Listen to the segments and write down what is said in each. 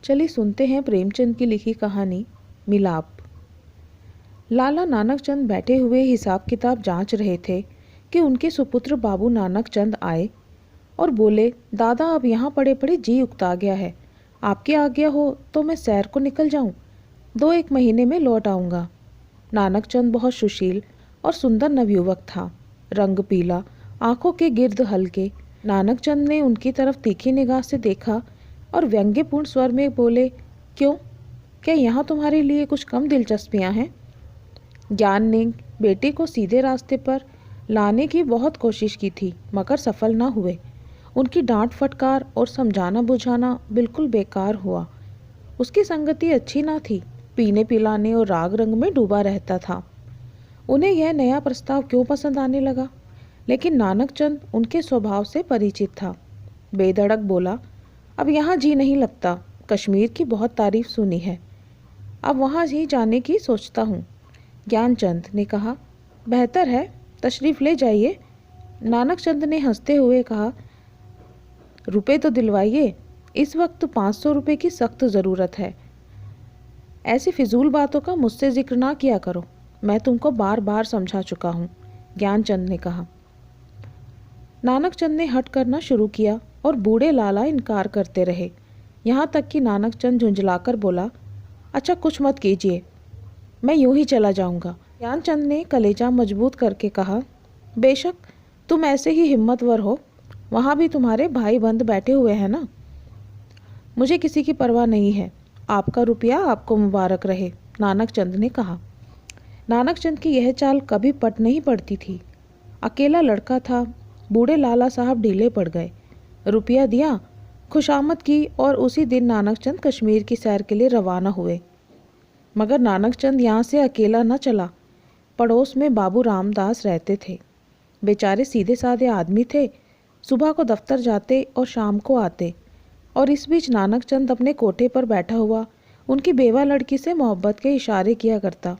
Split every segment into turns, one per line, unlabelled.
चलिए सुनते हैं प्रेमचंद की लिखी कहानी मिलाप। लाला नानक चंद बैठे हुए हिसाब किताब जांच रहे थे कि उनके सुपुत्र बाबू नानक चंद आए और बोले, दादा अब यहाँ पड़े पड़े जी उकता गया है, आपकी आज्ञा हो तो मैं सैर को निकल जाऊँ, 2-1 महीने में लौट आऊँगा। नानक चंद बहुत सुशील और सुंदर नवयुवक था, रंग पीला, आंखों के गिर्द हल्के। नानक चंद ने उनकी तरफ तीखी निगाह से देखा और व्यंग्यपूर्ण स्वर में बोले, क्यों, क्या यहाँ तुम्हारे लिए कुछ कम दिलचस्पियाँ हैं? ज्ञान ने बेटे को सीधे रास्ते पर लाने की बहुत कोशिश की थी मगर सफल न हुए। उनकी डांट फटकार और समझाना बुझाना बिल्कुल बेकार हुआ। उसकी संगति अच्छी ना थी, पीने पिलाने और राग रंग में डूबा रहता था। उन्हें यह नया प्रस्ताव क्यों पसंद आने लगा? लेकिन नानक चंद उनके स्वभाव से परिचित था। बेधड़क बोला, अब यहाँ जी नहीं लगता, कश्मीर की बहुत तारीफ सुनी है, अब वहाँ ही जाने की सोचता हूँ। ज्ञानचंद ने कहा, बेहतर है, तशरीफ़ ले जाइए। नानक चंद ने हंसते हुए कहा, रुपए तो दिलवाइए, इस वक्त 500 रुपये की सख्त ज़रूरत है। ऐसी फिजूल बातों का मुझसे जिक्र ना किया करो, मैं तुमको बार बार समझा चुका हूँ, ज्ञानचंद ने कहा। नानक चंद ने हट करना शुरू किया और बूढ़े लाला इनकार करते रहे, यहाँ तक कि नानक चंद झुंझलाकर बोला, अच्छा कुछ मत कीजिए, मैं यूं ही चला जाऊंगा। ज्ञानचंद ने कलेजा मजबूत करके कहा, बेशक तुम ऐसे ही हिम्मतवर हो, वहाँ भी तुम्हारे भाई बंद बैठे हुए हैं ना। मुझे किसी की परवाह नहीं है, आपका रुपया आपको मुबारक रहे, नानक चंद ने कहा। नानक चंद की यह चाल कभी पट नहीं पड़ती थी। अकेला लड़का था, बूढ़े लाला साहब ढीले पड़ गए, रुपया दिया, खुशामद की और उसी दिन नानक चंद कश्मीर की सैर के लिए रवाना हुए। मगर नानक चंद यहाँ से अकेला न चला, पड़ोस में बाबू रामदास रहते थे। बेचारे सीधे साधे आदमी थे, सुबह को दफ्तर जाते और शाम को आते, और इस बीच नानक चंद अपने कोठे पर बैठा हुआ उनकी बेवा लड़की से मोहब्बत के इशारे किया करता।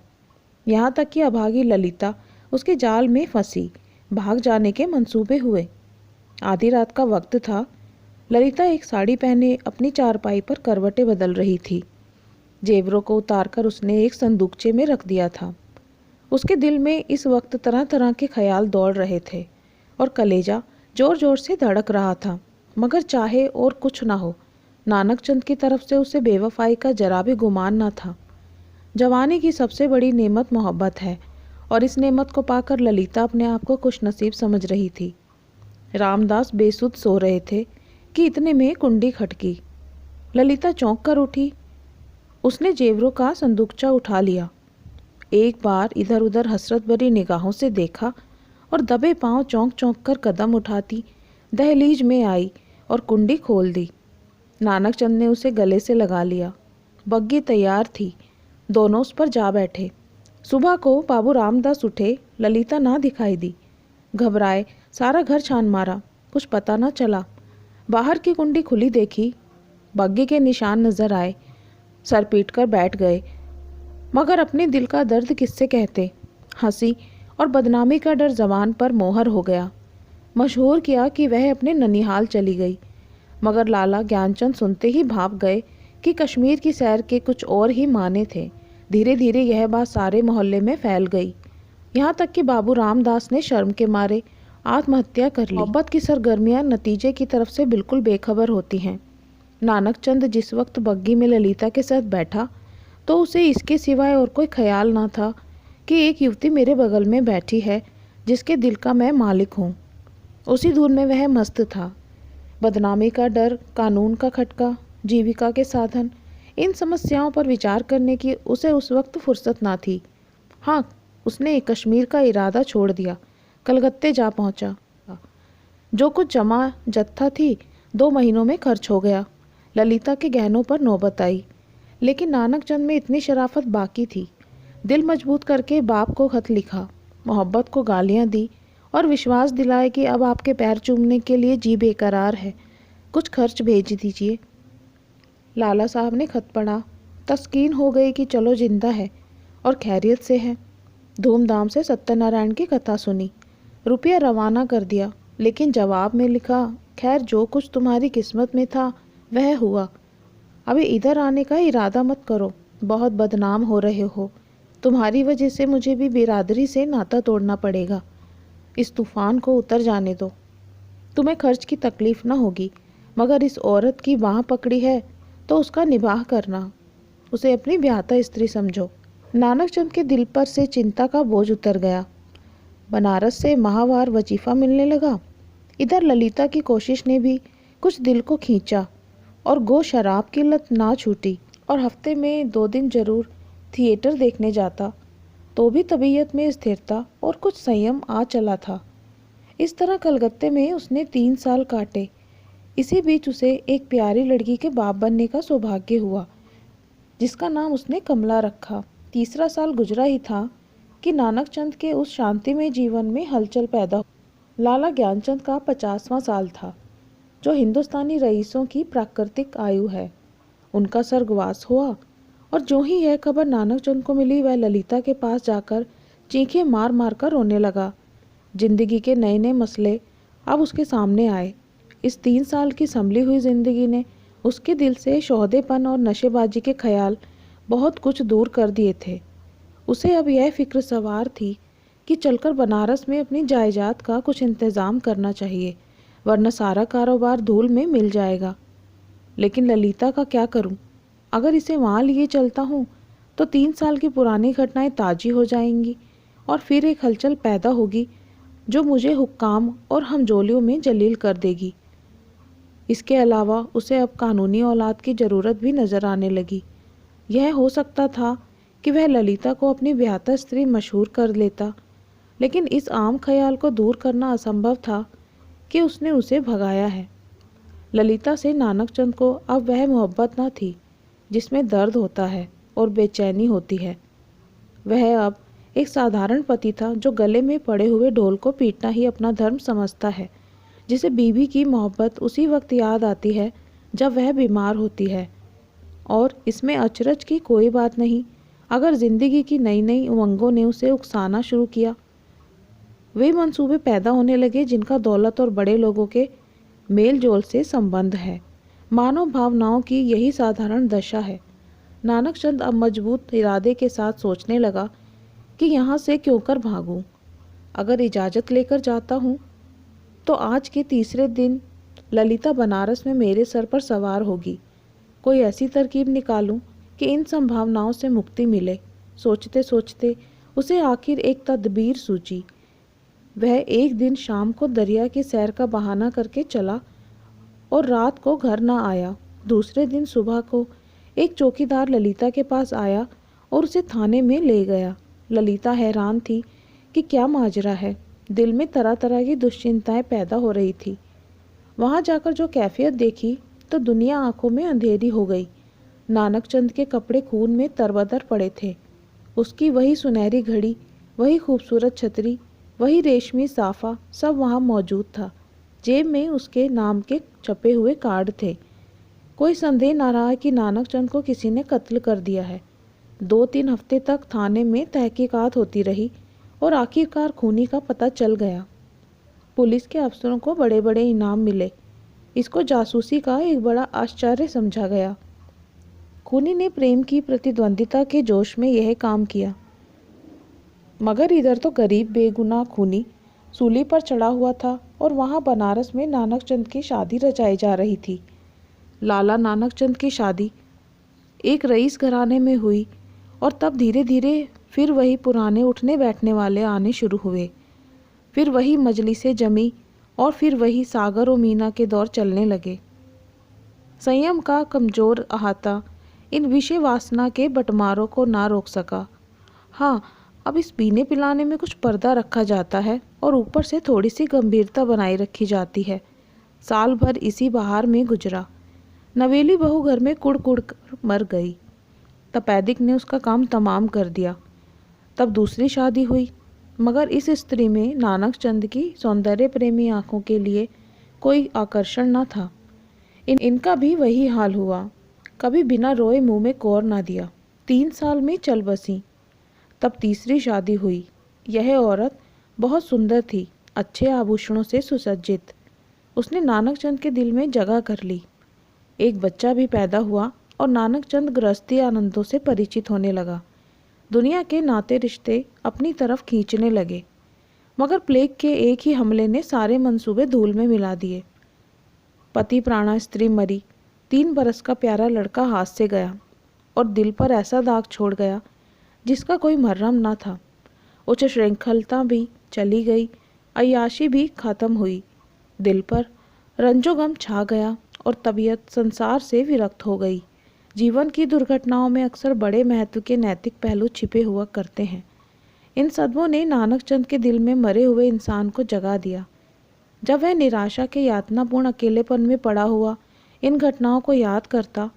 यहाँ तक कि अभागी ललिता उसके जाल में फंसी, भाग जाने के मंसूबे हुए। आधी रात का वक्त था, ललिता एक साड़ी पहने अपनी चारपाई पर करवटें बदल रही थी। जेवरों को उतारकर उसने एक संदूकचे में रख दिया था। उसके दिल में इस वक्त तरह तरह के ख्याल दौड़ रहे थे और कलेजा जोर जोर से धड़क रहा था। मगर चाहे और कुछ ना हो, नानक चंद की तरफ से उसे बेवफाई का जरा भी गुमान ना था। जवानी की सबसे बड़ी नेमत मोहब्बत है और इस नेमत को पाकर ललिता अपने आप को खुशनसीब समझ रही थी। रामदास बेसुध सो रहे थे कि इतने में कुंडी खटकी। ललिता चौंक कर उठी। उसने जेवरों का संदूकचा उठा लिया, एक बार इधर उधर हसरत भरी निगाहों से देखा और दबे पांव चौंक चौंक कर कदम उठाती दहलीज में आई और कुंडी खोल दी। नानक चंद ने उसे गले से लगा लिया। बग्गी तैयार थी, दोनों उस पर जा बैठे। सुबह को बाबू रामदास उठे, ललिता ना दिखाई दी। घबराए, सारा घर छान मारा, कुछ पता न चला। बाहर की कुंडी खुली देखी, बग्गी के निशान नजर आए, सर पीट कर बैठ गए। मगर अपने दिल का दर्द किससे कहते। हंसी और बदनामी का डर जबान पर मोहर हो गया। मशहूर किया कि वह अपने ननिहाल चली गई। मगर लाला ज्ञानचंद सुनते ही भाप गए कि कश्मीर की सैर के कुछ और ही माने थे। धीरे धीरे यह बात सारे मोहल्ले में फैल गई, यहाँ तक कि बाबू रामदास ने शर्म के मारे आत्महत्या कर ली। मोहब्बत की सरगर्मियाँ नतीजे की तरफ से बिल्कुल बेखबर होती हैं। नानक चंद जिस वक्त बग्गी में ललिता के साथ बैठा तो उसे इसके सिवाय और कोई ख्याल ना था कि एक युवती मेरे बगल में बैठी है जिसके दिल का मैं मालिक हूँ। उसी धुन में वह मस्त था। बदनामी का डर, कानून का खटका, जीविका के साधन, इन समस्याओं पर विचार करने की उसे उस वक्त फुर्सत ना थी। हाँ, उसने कश्मीर का इरादा छोड़ दिया, कलकत्ते जा पहुंचा। जो कुछ जमा जत्था थी 2 महीनों में खर्च हो गया। ललिता के गहनों पर नौबत आई, लेकिन नानक चंद में इतनी शराफत बाकी थी। दिल मजबूत करके बाप को खत लिखा, मोहब्बत को गालियाँ दी और विश्वास दिलाए कि अब आपके पैर चूमने के लिए जी बेकरार है, कुछ खर्च भेज दीजिए। लाला साहब ने खत पढ़ा, तस्कीन हो गई कि चलो जिंदा है और खैरियत से है। धूमधाम से सत्यनारायण की कथा सुनी, रुपया रवाना कर दिया, लेकिन जवाब में लिखा, खैर जो कुछ तुम्हारी किस्मत में था वह हुआ, अभी इधर आने का इरादा मत करो, बहुत बदनाम हो रहे हो। तुम्हारी वजह से मुझे भी बिरादरी से नाता तोड़ना पड़ेगा। इस तूफान को उतर जाने दो। तुम्हें खर्च की तकलीफ ना होगी, मगर इस औरत की बाँह पकड़ी है तो उसका निबाह करना। उसे अपनी ब्याहता स्त्री समझो। नानक चंद के दिल पर से चिंता का बोझ उतर गया। बनारस से माहवार वजीफा मिलने लगा। इधर ललिता की कोशिश ने भी कुछ दिल को खींचा और गो शराब की लत ना छूटी, और हफ्ते में 2 दिन जरूर थिएटर देखने जाता, तो भी तबीयत में स्थिरता और कुछ संयम आ चला था। इस तरह कलकत्ते में उसने 3 साल काटे। इसी बीच उसे एक प्यारी लड़की के बाप बनने का सौभाग्य हुआ, जिसका नाम उसने कमला रखा। तीसरा साल गुजरा ही था कि नानक चंद के उस शांतिमय जीवन में हलचल पैदा हुई। लाला ज्ञानचंद का 50वां साल था, जो हिंदुस्तानी रईसों की प्राकृतिक आयु है। उनका स्वर्गवास हुआ, और जो ही यह खबर नानक चंद को मिली, वह ललिता के पास जाकर चीखें मार मार कर रोने लगा। जिंदगी के नए नए मसले अब उसके सामने आए। इस 3 साल की संभली हुई जिंदगी ने उसके दिल से शौहदेपन और नशेबाजी के ख्याल बहुत कुछ दूर कर दिए थे। उसे अब यह फिक्र सवार थी कि चलकर बनारस में अपनी जायदाद का कुछ इंतज़ाम करना चाहिए, वरना सारा कारोबार धूल में मिल जाएगा। लेकिन ललिता का क्या करूं? अगर इसे वहाँ लिए चलता हूँ तो 3 साल की पुरानी घटनाएं ताज़ी हो जाएंगी, और फिर एक हलचल पैदा होगी जो मुझे हुक्काम और हमजोलियों में जलील कर देगी। इसके अलावा उसे अब कानूनी औलाद की ज़रूरत भी नज़र आने लगी। यह हो सकता था कि वह ललिता को अपनी ब्याहता स्त्री मशहूर कर लेता, लेकिन इस आम ख्याल को दूर करना असंभव था कि उसने उसे भगाया है। ललिता से नानक चंद को अब वह मोहब्बत न थी जिसमें दर्द होता है और बेचैनी होती है। वह अब एक साधारण पति था, जो गले में पड़े हुए ढोल को पीटना ही अपना धर्म समझता है, जिसे बीवी की मोहब्बत उसी वक्त याद आती है जब वह बीमार होती है। और इसमें अचरज की कोई बात नहीं अगर जिंदगी की नई नई उमंगों ने उसे उकसाना शुरू किया। वे मंसूबे पैदा होने लगे जिनका दौलत और बड़े लोगों के मेल जोल से संबंध है। मानव भावनाओं की यही साधारण दशा है। नानक चंद अब मजबूत इरादे के साथ सोचने लगा कि यहाँ से क्यों कर भागूं। अगर इजाज़त लेकर जाता हूँ तो आज के तीसरे दिन ललिता बनारस में मेरे सर पर सवार होगी। कोई ऐसी तरकीब निकालूं कि इन संभावनाओं से मुक्ति मिले। सोचते सोचते उसे आखिर एक तदबीर सूझी। वह एक दिन शाम को दरिया की सैर का बहाना करके चला और रात को घर न आया। दूसरे दिन सुबह को एक चौकीदार ललिता के पास आया और उसे थाने में ले गया। ललिता हैरान थी कि क्या माजरा है। दिल में तरह तरह की दुश्चिंताएं पैदा हो रही थी। वहाँ जाकर जो कैफियत देखी तो दुनिया आंखों में अंधेरी हो गई। नानक चंद के कपड़े खून में तरबतर पड़े थे। उसकी वही सुनहरी घड़ी, वही खूबसूरत छतरी, वही रेशमी साफा, सब वहाँ मौजूद था। जेब में उसके नाम के छपे हुए कार्ड थे। कोई संदेह न रहा कि नानक चंद को किसी ने कत्ल कर दिया है। 2-3 हफ्ते तक थाने में तहकीकात होती रही और आखिरकार खूनी का पता चल गया। पुलिस के अफसरों को बड़े बड़े इनाम मिले। इसको जासूसी का एक बड़ा आश्चर्य समझा गया। खूनी ने प्रेम की प्रतिद्वंदिता के जोश में यह काम किया, मगर इधर तो गरीब बेगुनाह खूनी सूली पर चढ़ा हुआ था और वहाँ बनारस में नानक चंद की शादी रचाई जा रही थी। लाला नानक चंद की शादी एक रईस घराने में हुई, और तब धीरे धीरे फिर वही पुराने उठने बैठने वाले आने शुरू हुए। फिर वही मजलिसें जमी और फिर वही सागर और मीना के दौर चलने लगे। संयम का कमज़ोर अहाता इन विषय वासना के बटमारों को ना रोक सका। हाँ, अब इस पीने पिलाने में कुछ पर्दा रखा जाता है और ऊपर से थोड़ी सी गंभीरता बनाई रखी जाती है। साल भर इसी बहार में गुजरा। नवेली बहू घर में कुड़ कुड़ कर मर गई। तपैदिक ने उसका काम तमाम कर दिया। तब दूसरी शादी हुई, मगर इस स्त्री में नानक चंद की सौंदर्य प्रेमी आंखों के लिए कोई आकर्षण न था। इनका भी वही हाल हुआ। कभी बिना रोए मुंह में कोर ना दिया। 3 साल में चल बसी। तब तीसरी शादी हुई। यह औरत बहुत सुंदर थी, अच्छे आभूषणों से सुसज्जित। उसने नानक चंद के दिल में जगह कर ली। एक बच्चा भी पैदा हुआ और नानकचंद गृहस्थी आनंदों से परिचित होने लगा। दुनिया के नाते रिश्ते अपनी तरफ खींचने लगे, मगर प्लेग के एक ही हमले ने सारे मंसूबे धूल में मिला दिए। पति प्राणा, स्त्री मरी, 3 बरस का प्यारा लड़का हाथ से गया और दिल पर ऐसा दाग छोड़ गया जिसका कोई मरहम न था। उच्च श्रृंखलता भी चली गई, अय्याशी भी खत्म हुई। दिल पर रंजोगम छा गया और तबीयत संसार से विरक्त हो गई। जीवन की दुर्घटनाओं में अक्सर बड़े महत्व के नैतिक पहलू छिपे हुआ करते हैं। इन सदमों ने नानकचंद के दिल में मरे हुए इंसान को जगा दिया। जब वह निराशा के यातनापूर्ण अकेलेपन में पड़ा हुआ इन घटनाओं को याद करता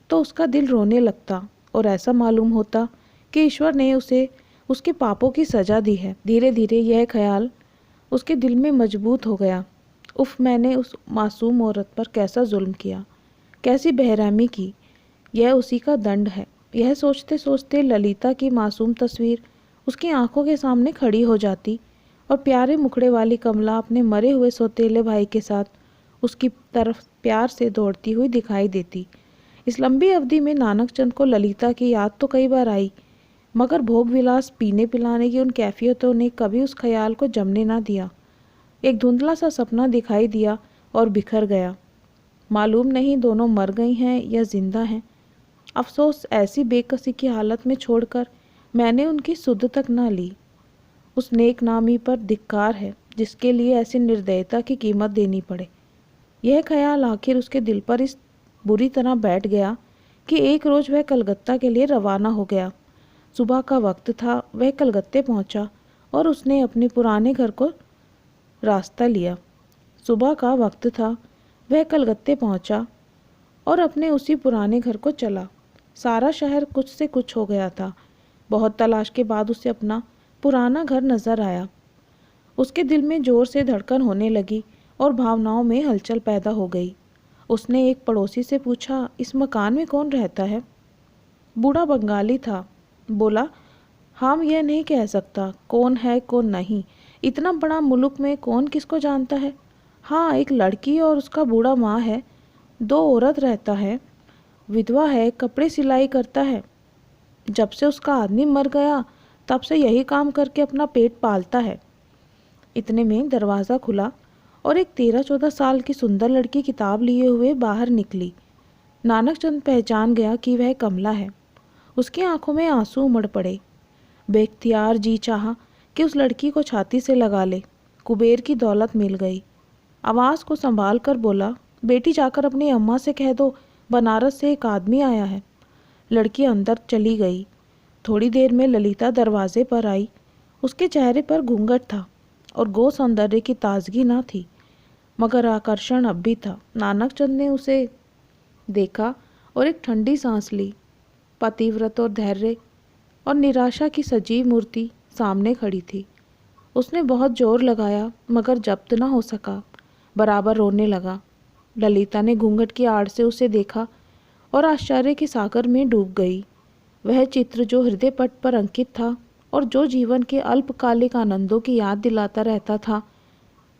तो उसका दिल रोने लगता और ऐसा मालूम होता कि ईश्वर ने उसे उसके पापों की सज़ा दी है। धीरे धीरे यह ख्याल उसके दिल में मजबूत हो गया। उफ, मैंने उस मासूम औरत पर कैसा जुल्म किया, कैसी बेरहमी की, यह उसी का दंड है। यह सोचते सोचते ललिता की मासूम तस्वीर उसकी आंखों के सामने खड़ी हो जाती और प्यारे मुखड़े वाली कमला अपने मरे हुए सौतेले भाई के साथ उसकी तरफ प्यार से दौड़ती हुई दिखाई देती। इस लंबी अवधि में नानकचंद को ललिता की याद तो कई बार आई, मगर भोग विलास, पीने पिलाने की उन कैफियतों ने कभी उस ख्याल को जमने ना दिया। एक धुंधला सा सपना दिखाई दिया और बिखर गया। मालूम नहीं दोनों मर गई हैं या जिंदा हैं। अफसोस, ऐसी बेकसी की हालत में छोड़कर मैंने उनकी सुध तक ना ली। उस नेक नामी पर धिक्कार है जिसके लिए ऐसी निर्दयता की कीमत देनी पड़े। यह ख्याल आखिर उसके दिल पर इस बुरी तरह बैठ गया कि एक रोज़ वह कलकत्ता के लिए रवाना हो गया। सुबह का वक्त था, वह कलकत्ते पहुंचा और उसने अपने पुराने घर को रास्ता लिया। सुबह का वक्त था, वह कलकत्ते पहुंचा और अपने उसी पुराने घर को चला। सारा शहर कुछ से कुछ हो गया था। बहुत तलाश के बाद उसे अपना पुराना घर नजर आया। उसके दिल में जोर से धड़कन होने लगी और भावनाओं में हलचल पैदा हो गई। उसने एक पड़ोसी से पूछा, इस मकान में कौन रहता है? बूढ़ा बंगाली था। बोला, हम यह नहीं कह सकता कौन है कौन नहीं, इतना बड़ा मुल्क में कौन किसको जानता है। हाँ, एक लड़की और उसका बूढ़ा माँ है, 2 औरत रहता है, विधवा है, कपड़े सिलाई करता है। जब से उसका आदमी मर गया तब से यही काम करके अपना पेट पालता है। इतने में दरवाज़ा खुला और एक 13-14 साल की सुंदर लड़की किताब लिए हुए बाहर निकली। नानकचंद पहचान गया कि वह कमला है। उसकी आंखों में आंसू उमड़ पड़े। बेख्तियार जी चाहा कि उस लड़की को छाती से लगा ले। कुबेर की दौलत मिल गई। आवाज़ को संभाल कर बोला, बेटी जाकर अपनी अम्मा से कह दो बनारस से एक आदमी आया है। लड़की अंदर चली गई। थोड़ी देर में ललिता दरवाजे पर आई। उसके चेहरे पर घूंघट था और गो सौंदर्य की ताजगी ना थी, मगर आकर्षण अब भी था। नानकचंद ने उसे देखा और एक ठंडी सांस ली। पतिव्रत और धैर्य और निराशा की सजीव मूर्ति सामने खड़ी थी। उसने बहुत जोर लगाया मगर जब्त न हो सका, बराबर रोने लगा। ललिता ने घूंघट की आड़ से उसे देखा और आश्चर्य के सागर में डूब गई। वह चित्र जो हृदय पट पर अंकित था और जो जीवन के अल्पकालिक आनंदों की याद दिलाता रहता था,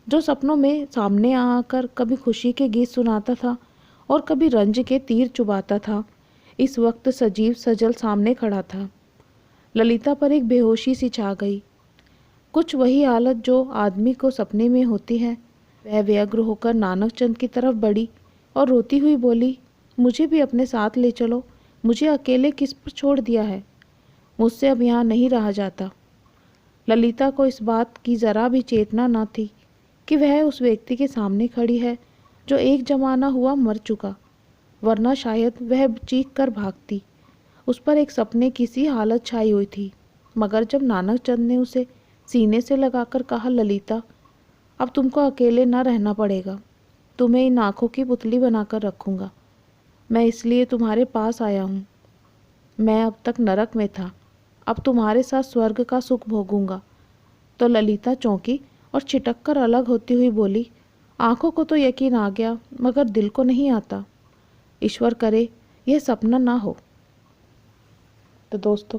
जो सपनों में सामने आकर कभी खुशी के गीत सुनाता था और कभी रंज के तीर चुभाता था, इस वक्त सजीव सजल सामने खड़ा था। ललिता पर एक बेहोशी सी छा गई। कुछ वही हालत जो आदमी को सपने में होती है। वह व्यग्र होकर नानकचंद की तरफ बढ़ी और रोती हुई बोली, मुझे भी अपने साथ ले चलो, मुझे अकेले किस पर छोड़ दिया है, मुझसे अब यहाँ नहीं रहा जाता। ललिता को इस बात की ज़रा भी चेतना न थी कि वह उस व्यक्ति के सामने खड़ी है जो एक जमाना हुआ मर चुका, वरना शायद वह चीख कर भागती। उस पर एक सपने की सी हालत छाई हुई थी। मगर जब नानकचंद ने उसे सीने से लगाकर कहा, ललिता अब तुमको अकेले न रहना पड़ेगा, तुम्हें इन आँखों की पुतली बनाकर रखूँगा। मैं इसलिए तुम्हारे पास आया हूँ। मैं अब तक नरक में था, अब तुम्हारे साथ स्वर्ग का सुख भोगूंगा। तो ललिता चौंकी और छिटक कर अलग होती हुई बोली, आँखों को तो यकीन आ गया मगर दिल को नहीं आता। ईश्वर करे यह सपना ना हो। तो दोस्तों